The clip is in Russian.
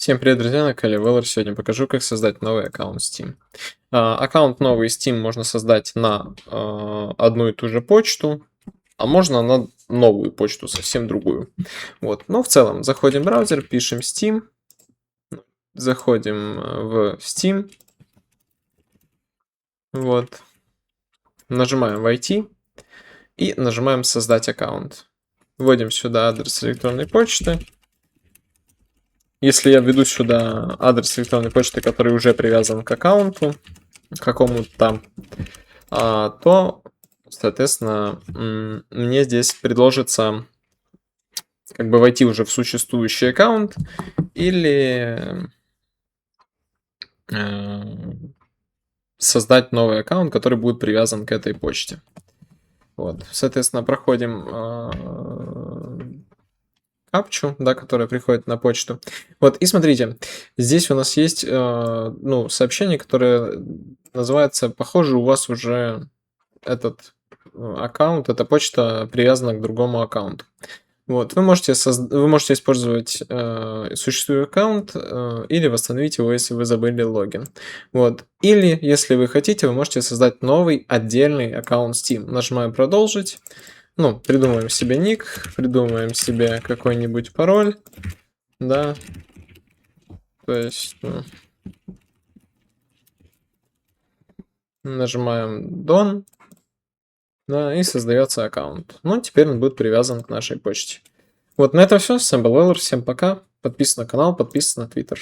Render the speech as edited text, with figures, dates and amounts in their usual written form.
Всем привет, друзья, на канале Valor. Сегодня покажу, как создать новый аккаунт Steam. Аккаунт новый Steam можно создать на одну и ту же почту, а можно на новую почту, совсем другую. Вот. Но в целом, заходим в браузер, пишем Steam, заходим в Steam, вот, нажимаем «Войти» и нажимаем «Создать аккаунт». Вводим сюда адрес электронной почты. Если я введу сюда адрес электронной почты, который уже привязан к аккаунту, к какому-то там, то, соответственно, мне здесь предложится как бы войти уже в существующий аккаунт или создать новый аккаунт, который будет привязан к этой почте. Вот, соответственно, проходим капчу, да, которая приходит на почту. Вот, и смотрите, здесь у нас есть сообщение, которое называется «Похоже, у вас уже этот аккаунт, эта почта привязана к другому аккаунту». Вот, вы можете использовать существующий аккаунт или восстановить его, если вы забыли логин. Вот. Или, если вы хотите, вы можете создать новый отдельный аккаунт Steam. Нажимаем «Продолжить». Придумаем себе ник, придумаем себе какой-нибудь пароль, да, то есть нажимаем Done, да, и создается аккаунт. Теперь он будет привязан к нашей почте. Вот, на этом все. С вами был Valor. Всем пока. Подписывайтесь на канал, подписывайтесь на Twitter.